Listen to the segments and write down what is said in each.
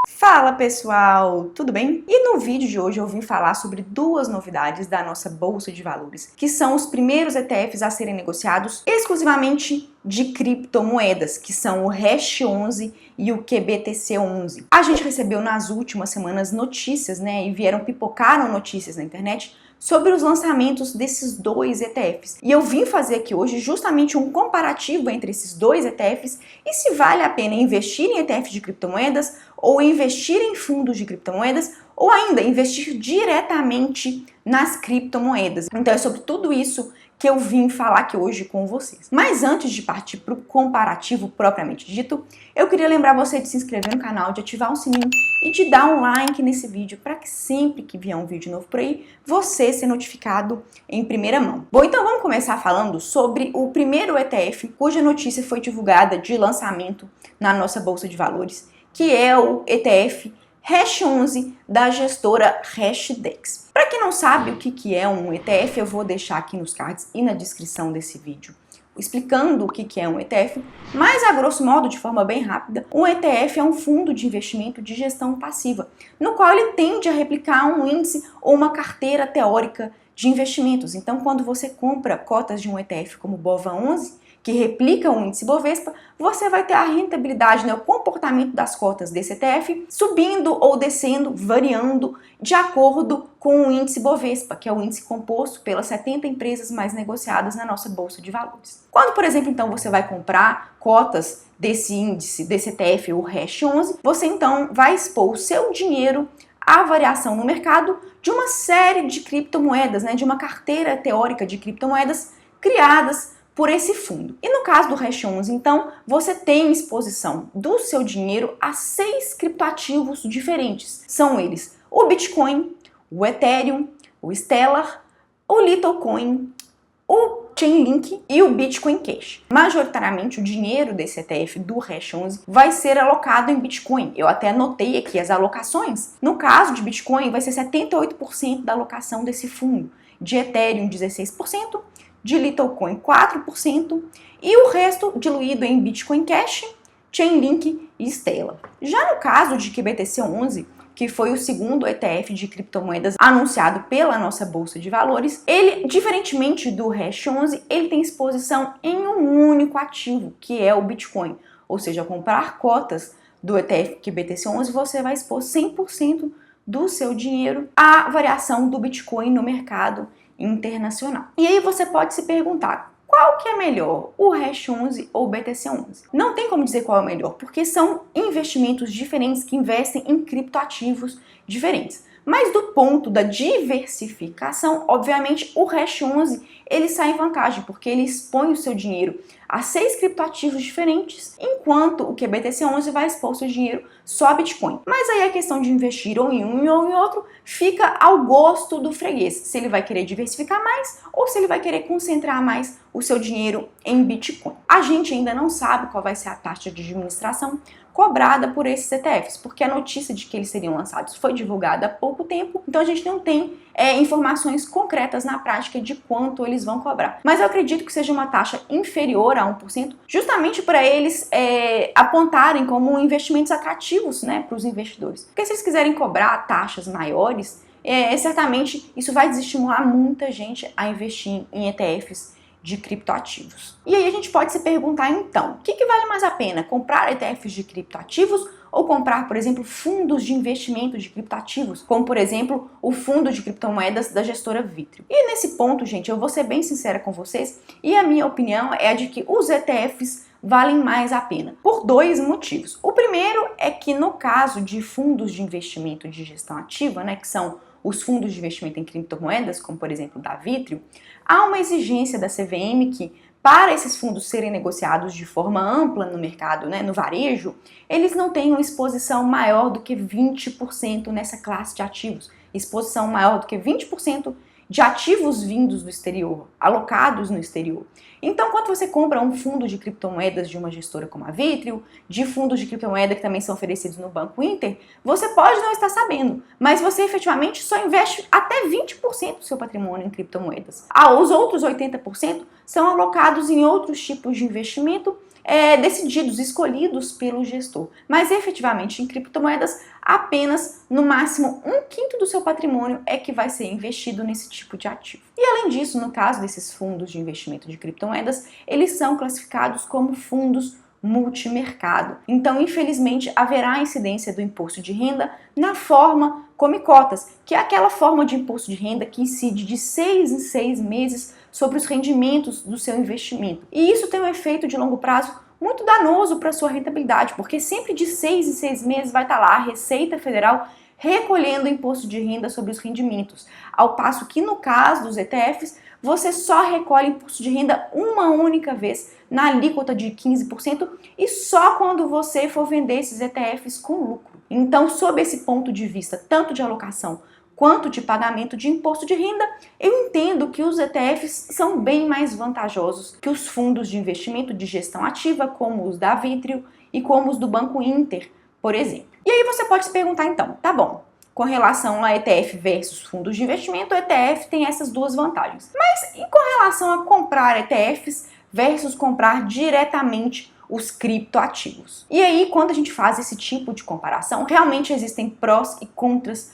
Fala pessoal, tudo bem? E no vídeo de hoje eu vim falar sobre duas novidades da nossa Bolsa de Valores, que são os primeiros ETFs a serem negociados exclusivamente de criptomoedas, que são o Hash11 e o QBTC11. A gente recebeu nas últimas semanas notícias, e pipocaram notícias na internet sobre os lançamentos desses dois ETFs. E eu vim fazer aqui hoje justamente um comparativo entre esses dois ETFs e se vale a pena investir em ETF de criptomoedas ou investir em fundos de criptomoedas ou ainda investir diretamente nas criptomoedas. Então é sobre tudo isso que eu vim falar aqui hoje com vocês. Mas antes de partir para o comparativo propriamente dito, eu queria lembrar você de se inscrever no canal, de ativar o sininho e de dar um like nesse vídeo para que sempre que vier um vídeo novo por aí, você ser notificado em primeira mão. Bom, então vamos começar falando sobre o primeiro ETF cuja notícia foi divulgada de lançamento na nossa Bolsa de Valores, que é o ETF Hash11 da gestora Hashdex. Para quem não sabe o que é um ETF, eu vou deixar aqui nos cards e na descrição desse vídeo explicando o que é um ETF, mas a grosso modo, de forma bem rápida, um ETF é um fundo de investimento de gestão passiva, no qual ele tende a replicar um índice ou uma carteira teórica de investimentos. Então, quando você compra cotas de um ETF como o BOVA11, que replica o índice Bovespa, você vai ter a rentabilidade, o comportamento das cotas desse ETF subindo ou descendo, variando de acordo com o índice Bovespa, que é o índice composto pelas 70 empresas mais negociadas na nossa Bolsa de Valores. Quando, por exemplo, então você vai comprar cotas desse índice, desse ETF, o Hash11, você então vai expor o seu dinheiro à variação no mercado de uma série de criptomoedas, de uma carteira teórica de criptomoedas criadas por esse fundo. E no caso do Hash11, então, você tem exposição do seu dinheiro a 6 criptoativos diferentes. São eles o Bitcoin, o Ethereum, o Stellar, o Litecoin, o Chainlink e o Bitcoin Cash. Majoritariamente, o dinheiro desse ETF do Hash11 vai ser alocado em Bitcoin. Eu até anotei aqui as alocações. No caso de Bitcoin, vai ser 78% da alocação desse fundo. De Ethereum, 16%. De Litecoin 4% e o resto diluído em Bitcoin Cash, Chainlink e Stellar. Já no caso de QBTC11, que foi o segundo ETF de criptomoedas anunciado pela nossa Bolsa de Valores, ele, diferentemente do Hash11, ele tem exposição em um único ativo, que é o Bitcoin. Ou seja, ao comprar cotas do ETF QBTC11, você vai expor 100% do seu dinheiro à variação do Bitcoin no mercado internacional. E aí você pode se perguntar, qual que é melhor, o Hash11 ou o BTC11? Não tem como dizer qual é o melhor, porque são investimentos diferentes que investem em criptoativos diferentes. Mas do ponto da diversificação, obviamente o Hash11 ele sai em vantagem, porque ele expõe o seu dinheiro a 6 criptoativos diferentes, enquanto o QBTC11 vai expor o seu dinheiro só a Bitcoin. Mas aí a questão de investir ou em um ou em outro fica ao gosto do freguês, se ele vai querer diversificar mais ou se ele vai querer concentrar mais o seu dinheiro em Bitcoin. A gente ainda não sabe qual vai ser a taxa de administração cobrada por esses ETFs, porque a notícia de que eles seriam lançados foi divulgada há pouco tempo, então a gente não tem informações concretas na prática de quanto eles vão cobrar. Mas eu acredito que seja uma taxa inferior a 1%, justamente para eles apontarem como investimentos atrativos para os investidores. Porque se eles quiserem cobrar taxas maiores, certamente isso vai desestimular muita gente a investir em ETFs de criptoativos. E aí a gente pode se perguntar então, o que vale mais a pena? Comprar ETFs de criptoativos ou comprar, por exemplo, fundos de investimento de criptoativos, como por exemplo o fundo de criptomoedas da gestora Vitrio? E nesse ponto, gente, eu vou ser bem sincera com vocês e a minha opinião é a de que os ETFs valem mais a pena, por 2 motivos. O primeiro é que no caso de fundos de investimento de gestão ativa, que são os fundos de investimento em criptomoedas, como por exemplo da Vitrio, há uma exigência da CVM que, para esses fundos serem negociados de forma ampla no mercado, no varejo, eles não tenham exposição maior do que 20% nessa classe de ativos, exposição maior do que 20% de ativos vindos do exterior, alocados no exterior. Então, quando você compra um fundo de criptomoedas de uma gestora como a Vitrio, de fundos de criptomoeda que também são oferecidos no Banco Inter, você pode não estar sabendo, mas você efetivamente só investe até 20% do seu patrimônio em criptomoedas. Os outros 80% são alocados em outros tipos de investimento decididos, escolhidos pelo gestor. Mas efetivamente em criptomoedas, apenas no máximo 1/5 do seu patrimônio é que vai ser investido nesse tipo de ativo. E além disso, no caso desses fundos de investimento de criptomoedas, eles são classificados como fundos multimercado. Então, infelizmente, haverá incidência do imposto de renda na forma come cotas, que é aquela forma de imposto de renda que incide de 6 em 6 meses sobre os rendimentos do seu investimento. E isso tem um efeito de longo prazo muito danoso para a sua rentabilidade, porque sempre de 6 em 6 meses vai estar lá a Receita Federal recolhendo o imposto de renda sobre os rendimentos, ao passo que no caso dos ETFs, você só recolhe imposto de renda uma única vez, na alíquota de 15%, e só quando você for vender esses ETFs com lucro. Então, sob esse ponto de vista, tanto de alocação quanto de pagamento de imposto de renda, eu entendo que os ETFs são bem mais vantajosos que os fundos de investimento de gestão ativa, como os da Vitrio e como os do Banco Inter, por exemplo. E aí você pode se perguntar então, tá bom, com relação a ETF versus fundos de investimento, o ETF tem essas duas vantagens. Mas e com relação a comprar ETFs versus comprar diretamente os criptoativos? E aí, quando a gente faz esse tipo de comparação, realmente existem prós e contras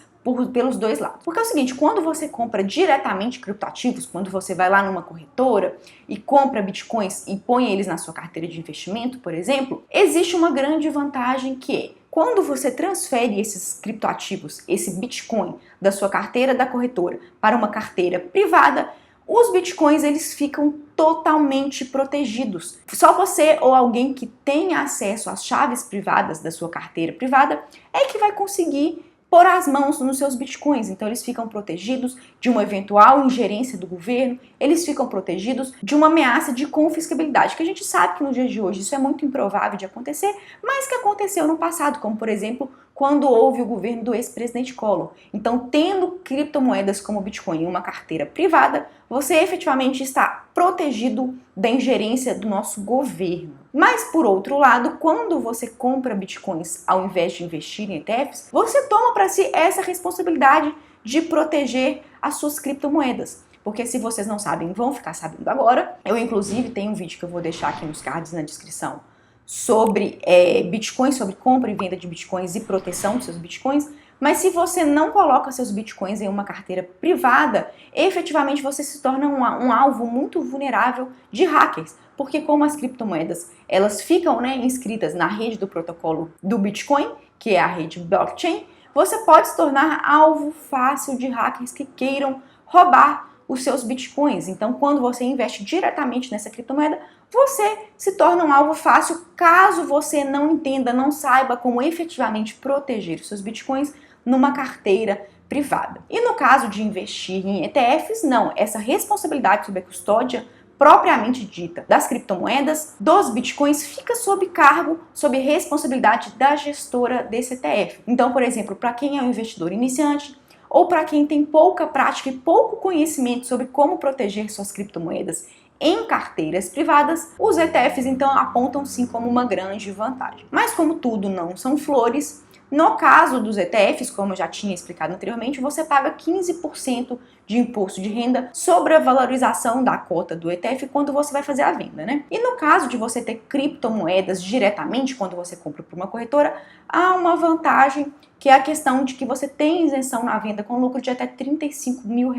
pelos dois lados. Porque é o seguinte, quando você compra diretamente criptoativos, quando você vai lá numa corretora e compra bitcoins e põe eles na sua carteira de investimento, por exemplo, existe uma grande vantagem que é, quando você transfere esses criptoativos, esse bitcoin da sua carteira da corretora para uma carteira privada, os bitcoins eles ficam totalmente protegidos. Só você ou alguém que tenha acesso às chaves privadas da sua carteira privada é que vai conseguir pôr as mãos nos seus bitcoins. Então eles ficam protegidos de uma eventual ingerência do governo, eles ficam protegidos de uma ameaça de confiscabilidade, que a gente sabe que nos dias de hoje isso é muito improvável de acontecer, mas que aconteceu no passado, como por exemplo, quando houve o governo do ex-presidente Collor. Então, tendo criptomoedas como o Bitcoin em uma carteira privada, você efetivamente está protegido da ingerência do nosso governo. Mas, por outro lado, quando você compra Bitcoins ao invés de investir em ETFs, você toma para si essa responsabilidade de proteger as suas criptomoedas. Porque se vocês não sabem, vão ficar sabendo agora. Eu, inclusive, tenho um vídeo que eu vou deixar aqui nos cards na descrição sobre bitcoins, sobre compra e venda de bitcoins e proteção dos seus bitcoins, mas se você não coloca seus bitcoins em uma carteira privada, efetivamente você se torna um alvo muito vulnerável de hackers, porque como as criptomoedas, elas ficam inscritas na rede do protocolo do Bitcoin, que é a rede blockchain, você pode se tornar alvo fácil de hackers que queiram roubar os seus bitcoins. Então, quando você investe diretamente nessa criptomoeda, você se torna um alvo fácil caso você não entenda, não saiba como efetivamente proteger os seus bitcoins numa carteira privada. E no caso de investir em ETFs, não, essa responsabilidade sobre a custódia propriamente dita das criptomoedas, dos bitcoins, fica sob cargo, sob responsabilidade da gestora desse ETF. Então, por exemplo, para quem é um investidor iniciante, ou para quem tem pouca prática e pouco conhecimento sobre como proteger suas criptomoedas em carteiras privadas, os ETFs então apontam sim como uma grande vantagem. Mas como tudo não são flores, no caso dos ETFs, como eu já tinha explicado anteriormente, você paga 15% de imposto de renda sobre a valorização da cota do ETF quando você vai fazer a venda, né? E no caso de você ter criptomoedas diretamente quando você compra por uma corretora, há uma vantagem que é a questão de que você tem isenção na venda com lucro de até R$35 mil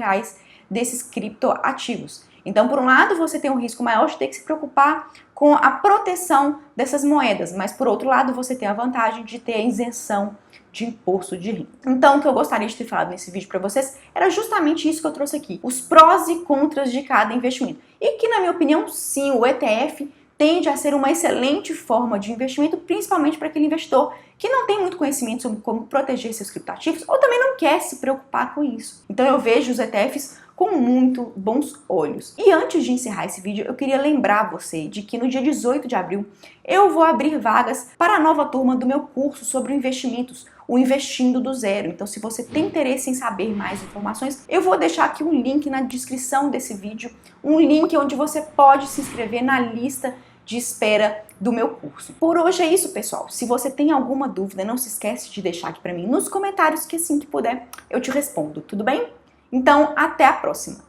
desses criptoativos. Então, por um lado, você tem um risco maior de ter que se preocupar com a proteção dessas moedas, mas por outro lado, você tem a vantagem de ter a isenção de imposto de renda. Então, o que eu gostaria de ter falado nesse vídeo para vocês era justamente isso que eu trouxe aqui, os prós e contras de cada investimento. E que, na minha opinião, sim, o ETF tende a ser uma excelente forma de investimento, principalmente para aquele investidor que não tem muito conhecimento sobre como proteger seus criptoativos ou também não quer se preocupar com isso. Então eu vejo os ETFs com muito bons olhos. E antes de encerrar esse vídeo, eu queria lembrar você de que no dia 18 de abril eu vou abrir vagas para a nova turma do meu curso sobre investimentos, o Investindo do Zero. Então, se você tem interesse em saber mais informações, eu vou deixar aqui um link na descrição desse vídeo, um link onde você pode se inscrever na lista de espera do meu curso. Por hoje é isso, pessoal. Se você tem alguma dúvida, não se esquece de deixar aqui para mim nos comentários, que assim que puder eu te respondo, tudo bem? Então, até a próxima!